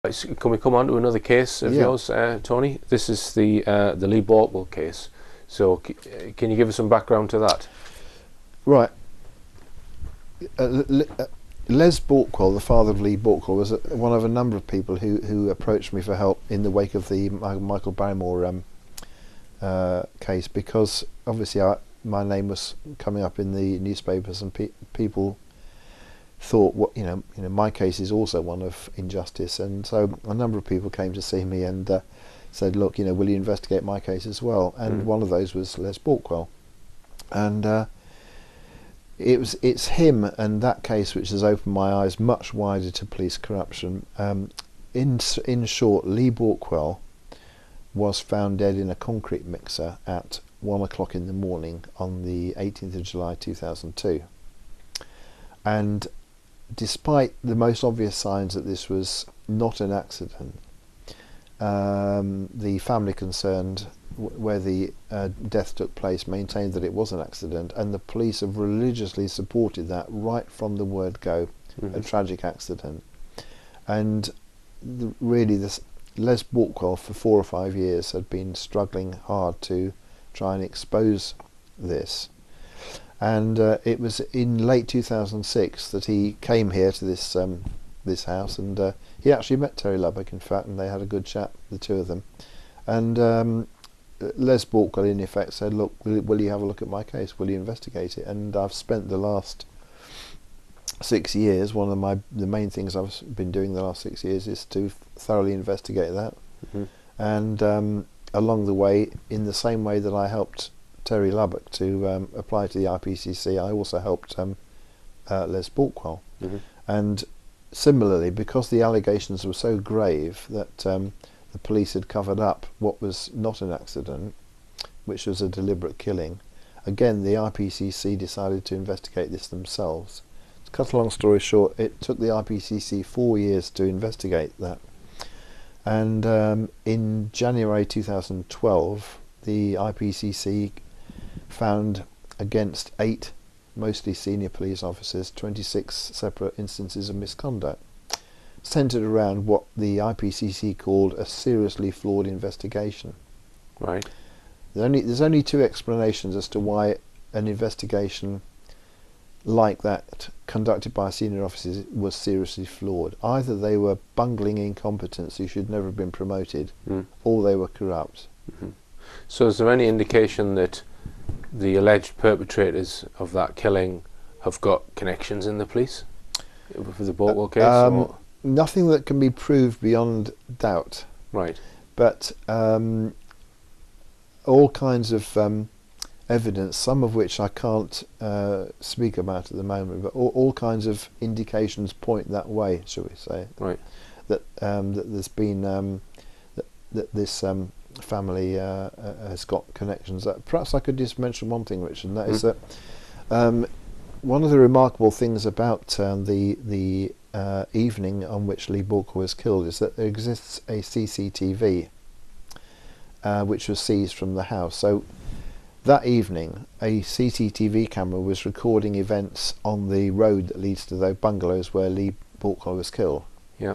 Can we come on to another case of yours, Tony? This is the Lee Balkwell case. So can you give us some background to that? Right. Les Balkwell, the father of Lee Balkwell, was one of a number of people who approached me for help in the wake of the Michael Barrymore case, because obviously my name was coming up in the newspapers, and people thought, what my case is also one of injustice, and so a number of people came to see me and said, look, will you investigate my case as well? And one of those was Les Balkwell, and it's him and that case which has opened my eyes much wider to police corruption. In short, Lee Balkwell was found dead in a concrete mixer at 1 o'clock in the morning on the 18th of July 2002, and despite the most obvious signs that this was not an accident, the family concerned where the death took place maintained that it was an accident, and the police have religiously supported that right from the word go, a tragic accident. And really, this Les Balkwell for 4 or 5 years had been struggling hard to try and expose this. And it was in late 2006 that he came here to this house, and he actually met Terry Lubbock, in fact, and they had a good chat, the two of them. And Les Balkwell, in effect, said, look, will you have a look at my case? Will you investigate it? And I've spent the last 6 years, one of the main things I've been doing the last 6 years is to thoroughly investigate that. And along the way, in the same way that I helped Terry Lubbock to apply to the IPCC, I also helped Les Balkwell. And similarly, because the allegations were so grave that the police had covered up what was not an accident, which was a deliberate killing, again the IPCC decided to investigate this themselves. To cut a long story short, it took the IPCC 4 years to investigate that. And in January 2012, the IPCC found against 8 mostly senior police officers 26 separate instances of misconduct, centred around what the IPCC called a seriously flawed investigation. Right. There's only 2 explanations as to why an investigation like that conducted by senior officers was seriously flawed. Either they were bungling incompetents who should never have been promoted, or they were corrupt. So is there any indication that the alleged perpetrators of that killing have got connections in the police for the Balkwell case? Nothing that can be proved beyond doubt. Right. But all kinds of evidence, some of which I can't speak about at the moment, but all kinds of indications point that way, shall we say? Right. That there's been that this family has got connections. Perhaps I could just mention one thing, Richard, and that is that one of the remarkable things about the evening on which Lee Balkwell was killed is that there exists a CCTV which was seized from the house. So that evening, a CCTV camera was recording events on the road that leads to those bungalows where Lee Balkwell was killed. Yeah.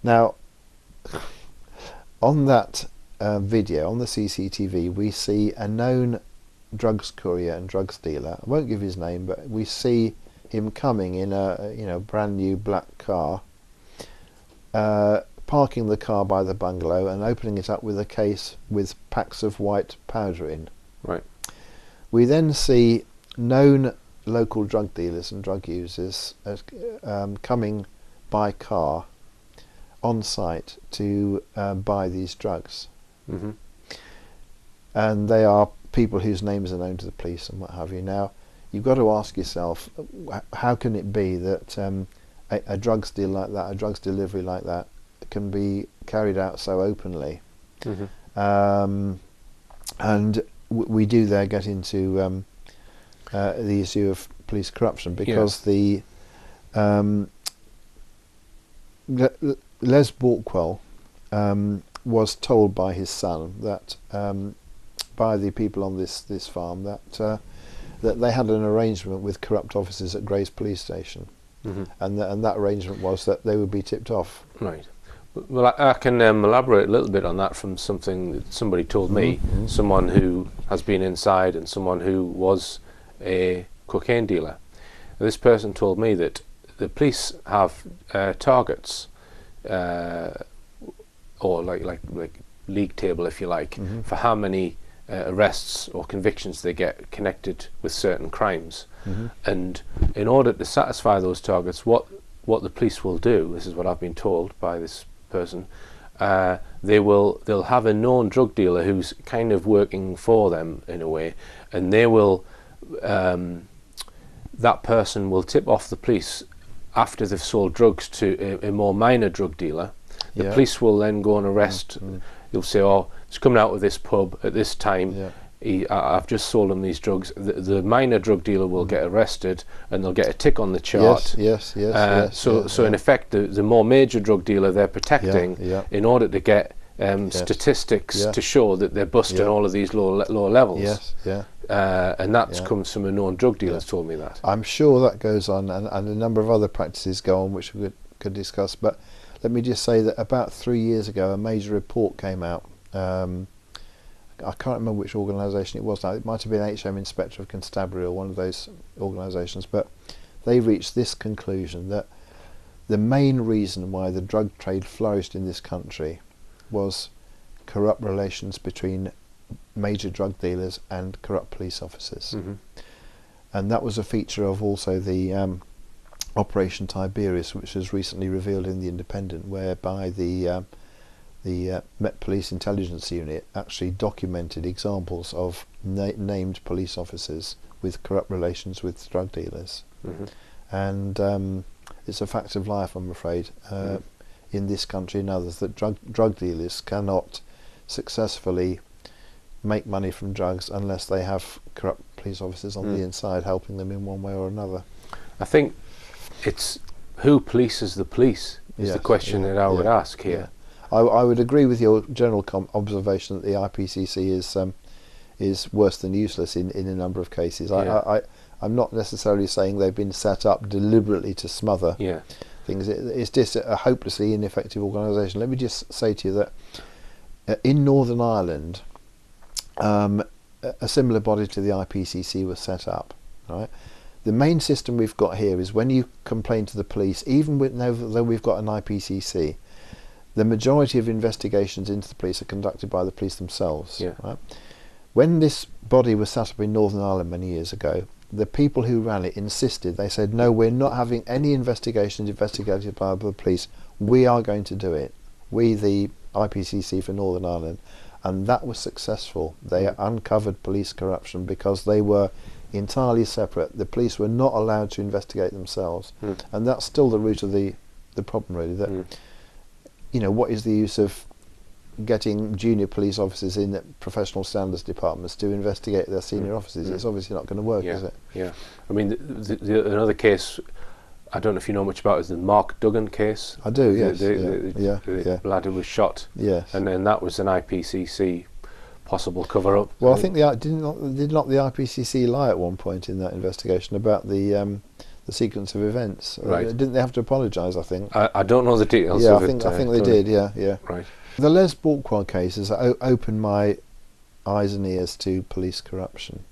Now, on that video, on the CCTV, we see a known drugs courier and drugs dealer. I won't give his name, but we see him coming in a brand new black car, parking the car by the bungalow and opening it up with a case with packs of white powder in. Right. We then see known local drug dealers and drug users coming by car on site to buy these drugs. And they are people whose names are known to the police and what have you. Now, you've got to ask yourself, how can it be that a drugs deal like that, a drugs delivery like that, can be carried out so openly? And we do there get into the issue of police corruption, because the Les Balkwell was told by his son that by the people on this farm that they had an arrangement with corrupt officers at Grays Police Station, and that arrangement was that they would be tipped off. Right. Well, I can elaborate a little bit on that from something that somebody told me, someone who has been inside and someone who was a cocaine dealer. This person told me that the police have targets, or like league table, if you like, for how many arrests or convictions they get connected with certain crimes. And in order to satisfy those targets, what the police will do, this is what I've been told by this person, they'll have a known drug dealer who's kind of working for them in a way, and they will that person will tip off the police after they've sold drugs to a more minor drug dealer. The police will then go and arrest. You'll say, oh, it's coming out of this pub at this time. I've just sold him these drugs. The minor drug dealer will get arrested, and they'll get a tick on the chart. So in effect, the more major drug dealer they're protecting in order to get statistics to show that they're busting all of these low levels. And that comes from a known drug dealer that's told me that. I'm sure that goes on, and a number of other practices go on, which we could discuss. But let me just say that about 3 years ago, a major report came out. I can't remember which organisation it was now. It might have been HM Inspector of Constabulary or one of those organisations, but they reached this conclusion that the main reason why the drug trade flourished in this country was corrupt relations between major drug dealers and corrupt police officers. And that was a feature of also the Operation Tiberius, which was recently revealed in the Independent, whereby the Met Police Intelligence Unit actually documented examples of named police officers with corrupt relations with drug dealers. And it's a fact of life, I'm afraid, in this country and others, that drug dealers cannot successfully make money from drugs unless they have corrupt police officers on the inside helping them in one way or another. I think it's who polices the police is the question that I would ask here. I would agree with your general observation that the IPCC is worse than useless in a number of cases. I'm not necessarily saying they've been set up deliberately to smother things. It's just a hopelessly ineffective organisation. Let me just say to you that in Northern Ireland, a similar body to the IPCC was set up. Right. The main system we've got here is when you complain to the police, even though we've got an IPCC, the majority of investigations into the police are conducted by the police themselves. Right? When this body was set up in Northern Ireland many years ago, the people who ran it insisted. They said, no, we're not having any investigations investigated by the police. We are going to do it. We, the IPCC for Northern Ireland. And that was successful. They uncovered police corruption because they were entirely separate. The police were not allowed to investigate themselves. And that's still the root of the problem, really, that you know, what is the use of getting junior police officers in professional standards departments to investigate their senior officers? It's obviously not going to work, is it? I mean, another case I don't know if you know much about is the Mark Duggan case. I do, yes. The lad who was shot. Yes. And then that was an IPCC possible cover-up. Well, I think did not the IPCC lie at one point in that investigation about the sequence of events? Right. Didn't they have to apologise, I think? I don't know the details of it. I think they did, yeah. Right. The Les Balkwell case has opened my eyes and ears to police corruption.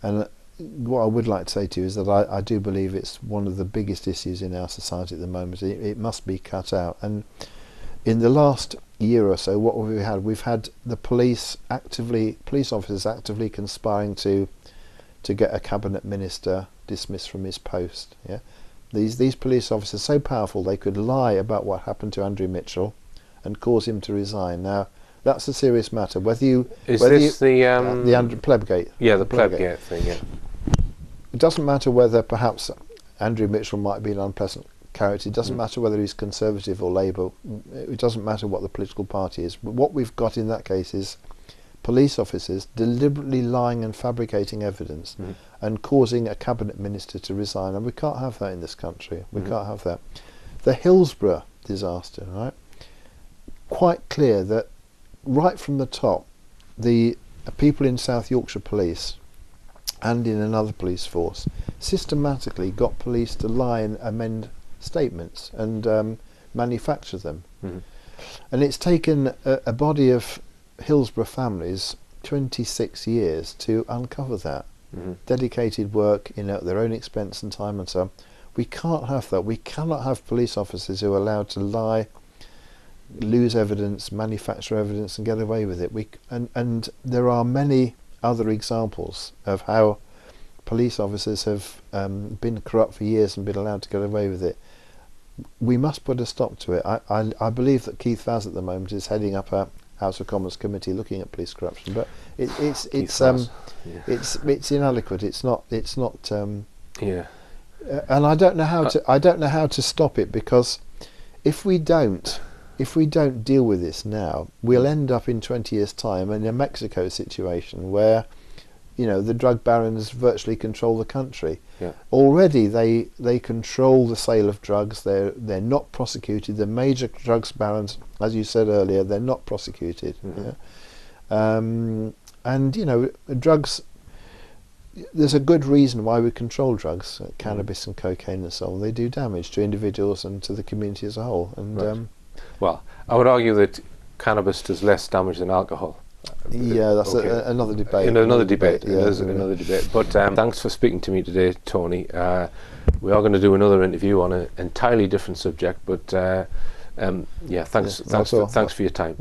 And what I would like to say to you is that I do believe it's one of the biggest issues in our society at the moment. It must be cut out. And in the last year or so, what have we had? We've had the police officers actively conspiring to get a cabinet minister dismissed from his post. Yeah, these police officers so powerful they could lie about what happened to Andrew Mitchell and cause him to resign. Now that's a serious matter. The Andrew Plebgate? Yeah, the Plebgate thing. Yeah. It doesn't matter whether perhaps Andrew Mitchell might be an unpleasant character. It doesn't matter whether he's Conservative or Labour. It doesn't matter what the political party is. But what we've got in that case is police officers deliberately lying and fabricating evidence and causing a cabinet minister to resign. And we can't have that in this country. We can't have that. The Hillsborough disaster, right? Quite clear that right from the top, the people in South Yorkshire Police and in another police force systematically got police to lie and amend statements and manufacture them. And it's taken a body of Hillsborough families 26 years to uncover that. Dedicated work, at their own expense and time and so on. We can't have that. We cannot have police officers who are allowed to lie, lose evidence, manufacture evidence, and get away with it. And there are many other examples of how police officers have been corrupt for years and been allowed to get away with it. We must put a stop to it. I believe that Keith Vaz at the moment is heading up a House of Commons committee looking at police corruption, but it's inadequate. It's not. And I don't know how to stop it, because if we don't deal with this now, we'll end up in 20 years' time in a Mexico situation where, the drug barons virtually control the country. Already they control the sale of drugs. They're not prosecuted. The major drugs barons, as you said earlier, they're not prosecuted. And drugs. There's a good reason why we control drugs, cannabis and cocaine and so on. They do damage to individuals and to the community as a whole. And well, I would argue that cannabis does less damage than alcohol. Yeah, that's another debate. Another debate. But thanks for speaking to me today, Tony. We are going to do another interview on an entirely different subject. But thanks for your time.